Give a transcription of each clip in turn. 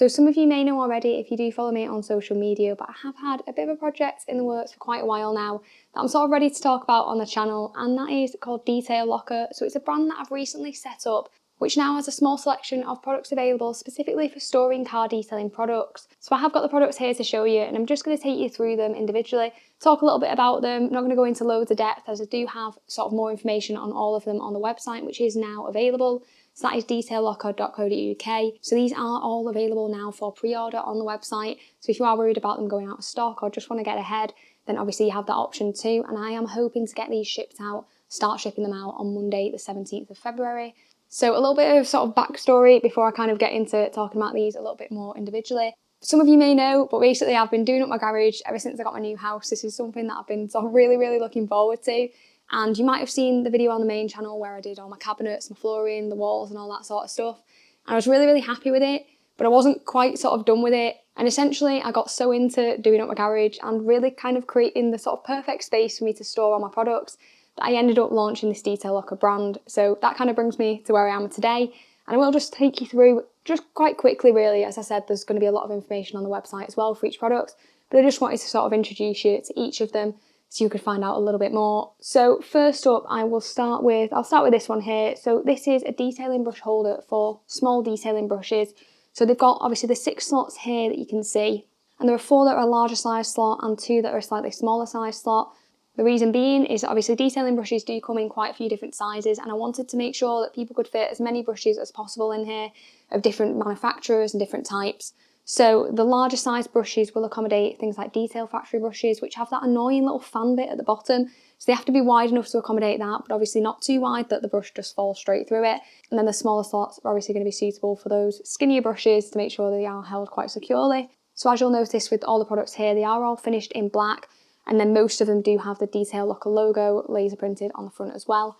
So some of you may know already if you do follow me on social media, but I have had a bit of a project in the works for quite a while now that I'm sort of ready to talk about on the channel, and that is called Detail Locker. So it's a brand that I've recently set up, which now has a small selection of products available specifically for storing car detailing products. So I have got the products here to show you, and I'm just going to take you through them individually, talk a little bit about them. I'm not going to go into loads of depth as I do have sort of more information on all of them on the website, which is now available. So that is detaillocker.co.uk. So these are all available now for pre-order on the website. So if you are worried about them going out of stock or just want to get ahead, then obviously you have that option too. And I am hoping to get these shipped out, start shipping them out on Monday, the 17th of February. So a little bit of sort of backstory before I kind of get into talking about these a little bit more individually. Some of you may know, but basically I've been doing up my garage ever since I got my new house. This is something that I've been sort of really looking forward to. And you might have seen the video on the main channel where I did all my cabinets, my flooring, the walls and all that sort of stuff. And I was really happy with it, but I wasn't quite sort of done with it. And essentially I got so into doing up my garage and really kind of creating the sort of perfect space for me to store all my products that I ended up launching this Detail Locker brand. So that kind of brings me to where I am today. And I will just take you through just quite quickly really. As I said, there's going to be a lot of information on the website as well for each product, but I just wanted to sort of introduce you to each of them so you could find out a little bit more. So first up, I'll start with this one here. So this is a detailing brush holder for small detailing brushes. So they've got obviously the 6 slots here that you can see, and there are 4 that are a larger size slot and 2 that are a slightly smaller size slot. The reason being is that obviously detailing brushes do come in quite a few different sizes, and I wanted to make sure that people could fit as many brushes as possible in here of different manufacturers and different types. So the larger size brushes will accommodate things like detail factory brushes, which have that annoying little fan bit at the bottom. So they have to be wide enough to accommodate that, but obviously not too wide that the brush just falls straight through it. And then the smaller slots are obviously going to be suitable for those skinnier brushes to make sure they are held quite securely. So as you'll notice with all the products here, they are all finished in black, and then most of them do have the Detail Locker logo laser printed on the front as well.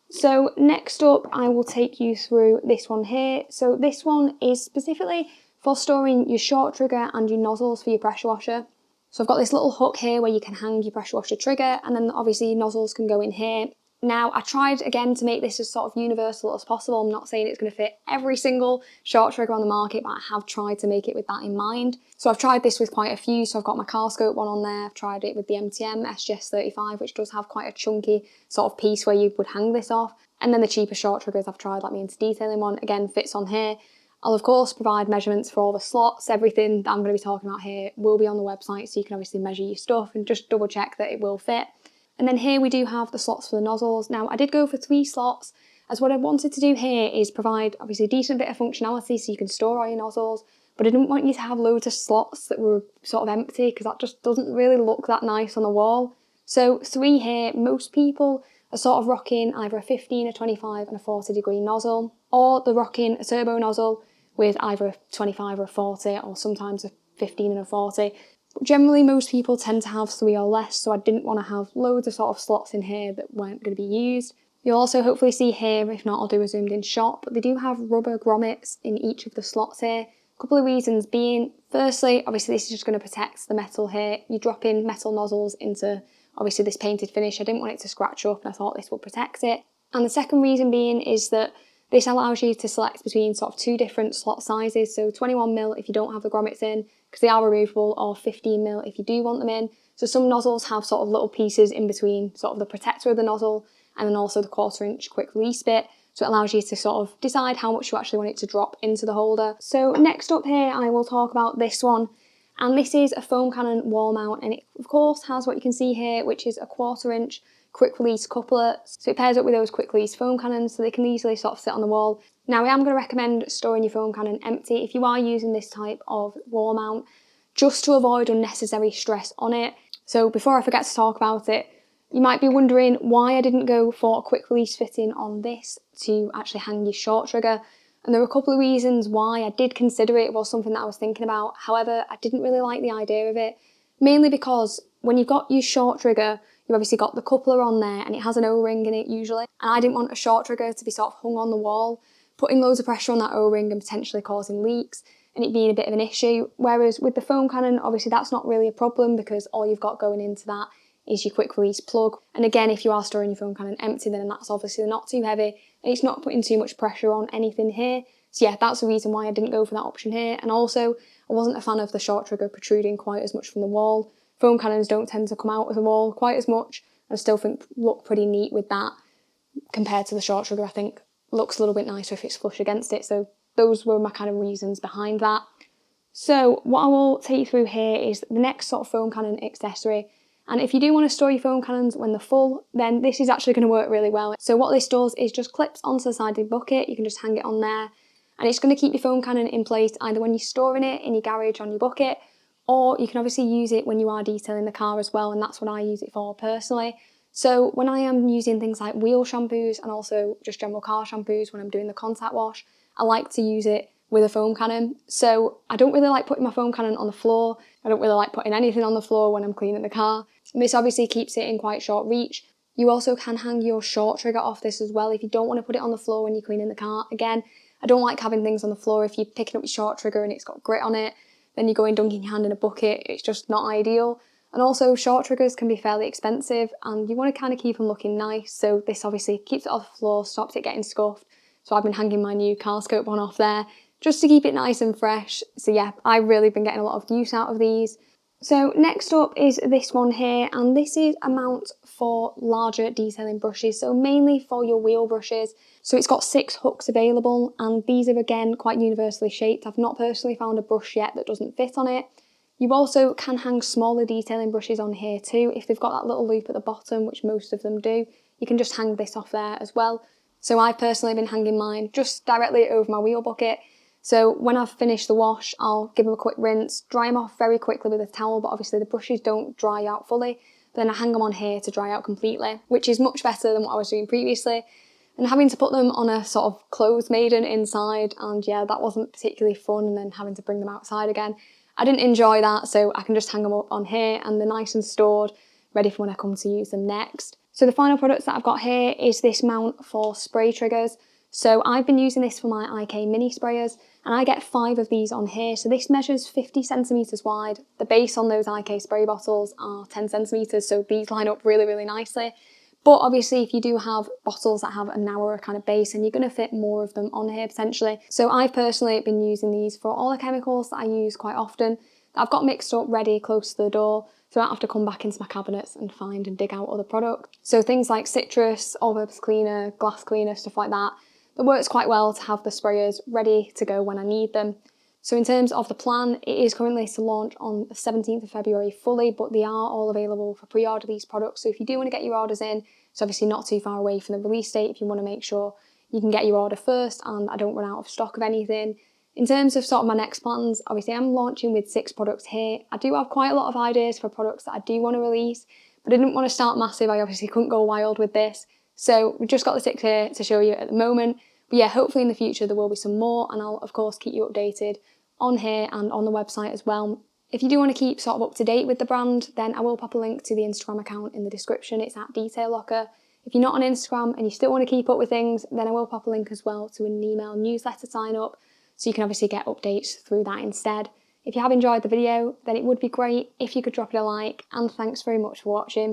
So next up, I will take you through this one here. So this one is specifically for storing your short trigger and your nozzles for your pressure washer. So I've got this little hook here where you can hang your pressure washer trigger, and then obviously your nozzles can go in here. Now I tried again to make this as sort of universal as possible. I'm not saying it's going to fit every single short trigger on the market, but I have tried to make it with that in mind. So I've tried this with quite a few. So I've got my Carscope one on there. I've tried it with the MTM SGS35, which does have quite a chunky sort of piece where you would hang this off. And then the cheaper short triggers I've tried, like the Into Detailing one, again fits on here. I'll of course provide measurements for all the slots. Everything that I'm going to be talking about here will be on the website, so you can obviously measure your stuff and just double check that it will fit. And then here we do have the slots for the nozzles. Now I did go for 3 slots, as what I wanted to do here is provide obviously a decent bit of functionality so you can store all your nozzles, but I didn't want you to have loads of slots that were sort of empty because that just doesn't really look that nice on the wall. So 3 here, most people are sort of rocking either a 15, a 25 and a 40 degree nozzle, or they're rocking a turbo nozzle with either a 25 or a 40, or sometimes a 15 and a 40. But generally most people tend to have 3 or less, so I didn't want to have loads of sort of slots in here that weren't going to be used. You'll also hopefully see here, if not I'll do a zoomed in shot, but they do have rubber grommets in each of the slots here. A couple of reasons being, firstly, obviously this is just going to protect the metal here. You drop in metal nozzles into obviously this painted finish. I didn't want it to scratch up, and I thought this would protect it. And the second reason being is that this allows you to select between sort of 2 different slot sizes, so 21mm if you don't have the grommets in, because they are removable, or 15mm if you do want them in. So some nozzles have sort of little pieces in between sort of the protector of the nozzle and then also the 1/4 inch quick release bit. So it allows you to sort of decide how much you actually want it to drop into the holder. So next up here, I will talk about this one. And this is a foam cannon wall mount, and it of course has what you can see here, which is a 1/4 inch quick release coupler. So it pairs up with those quick release foam cannons so they can easily sort of sit on the wall. Now I am going to recommend storing your foam cannon empty if you are using this type of wall mount, just to avoid unnecessary stress on it. So before I forget to talk about it, you might be wondering why I didn't go for a quick release fitting on this to actually hang your short trigger. And there are a couple of reasons why. I did consider it, was something that I was thinking about. However, I didn't really like the idea of it, mainly because when you've got your short trigger, you've obviously got the coupler on there and it has an O-ring in it usually. And I didn't want a short trigger to be sort of hung on the wall, putting loads of pressure on that O-ring and potentially causing leaks and it being a bit of an issue. Whereas with the foam cannon, obviously that's not really a problem because all you've got going into that is your quick release plug. And again, if you are storing your foam cannon empty, then that's obviously not too heavy and it's not putting too much pressure on anything here. So yeah, that's the reason why I didn't go for that option here. And also, I wasn't a fan of the short trigger protruding quite as much from the wall. Foam cannons don't tend to come out of the wall quite as much. I still think look pretty neat with that compared to the short trigger. I think looks a little bit nicer if it's flush against it. So those were my kind of reasons behind that. So what I will take you through here is the next sort of foam cannon accessory. And if you do want to store your foam cannons when they're full, then this is actually going to work really well. So what this does is just clips onto the side of the bucket. You can just hang it on there, and it's going to keep your foam cannon in place either when you're storing it in your garage on your bucket, or you can obviously use it when you are detailing the car as well, and that's what I use it for personally. So when I am using things like wheel shampoos and also just general car shampoos when I'm doing the contact wash, I like to use it with a foam cannon. So I don't really like putting my foam cannon on the floor. I don't really like putting anything on the floor when I'm cleaning the car. And this obviously keeps it in quite short reach. You also can hang your short trigger off this as well if you don't want to put it on the floor when you're cleaning the car. Again, I don't like having things on the floor. If you're picking up your short trigger and it's got grit on it, then you're going dunking your hand in a bucket. It's just not ideal. And also short triggers can be fairly expensive and you want to kind of keep them looking nice. So this obviously keeps it off the floor, stops it getting scuffed. So I've been hanging my new car scope one off there just to keep it nice and fresh. So yeah, I've really been getting a lot of use out of these. So next up is this one here, and this is a mount for larger detailing brushes, so mainly for your wheel brushes. So it's got 6 hooks available, and these are again quite universally shaped. I've not personally found a brush yet that doesn't fit on it. You also can hang smaller detailing brushes on here too. If they've got that little loop at the bottom, which most of them do, you can just hang this off there as well. So I've personally been hanging mine just directly over my wheel bucket. So when I've finished the wash, I'll give them a quick rinse, dry them off very quickly with a towel, but obviously the brushes don't dry out fully. But then I hang them on here to dry out completely, which is much better than what I was doing previously. And having to put them on a sort of clothes maiden inside, and yeah, that wasn't particularly fun, and then having to bring them outside again. I didn't enjoy that, so I can just hang them up on here and they're nice and stored, ready for when I come to use them next. So the final products that I've got here is this mount for spray triggers. So I've been using this for my IK mini sprayers, and I get 5 of these on here. So this measures 50 centimetres wide. The base on those IK spray bottles are 10 centimetres, so these line up really, really nicely. But obviously if you do have bottles that have a narrower kind of base, then you're going to fit more of them on here potentially. So I've personally been using these for all the chemicals that I use quite often, that I've got mixed up ready close to the door, so I don't have to come back into my cabinets and find and dig out other products. So things like citrus, all-purpose cleaner, glass cleaner, stuff like that. That works quite well to have the sprayers ready to go when I need them. So in terms of the plan, it is currently to launch on the 17th of February fully, but they are all available for pre-order, these products. So if you do want to get your orders in, it's obviously not too far away from the release date if you want to make sure you can get your order first and I don't run out of stock of anything. In terms of sort of my next plans, obviously I'm launching with 6 products here. I do have quite a lot of ideas for products that I do want to release, but I didn't want to start massive. I obviously couldn't go wild with this. So we've just got the 6 here to show you at the moment. But yeah, hopefully in the future there will be some more, and I'll of course keep you updated on here and on the website as well. If you do want to keep sort of up to date with the brand, then I will pop a link to the Instagram account in the description. It's at Detail Locker. If you're not on Instagram and you still want to keep up with things, then I will pop a link as well to an email newsletter sign up, so you can obviously get updates through that instead. If you have enjoyed the video, then it would be great if you could drop it a like, and thanks very much for watching.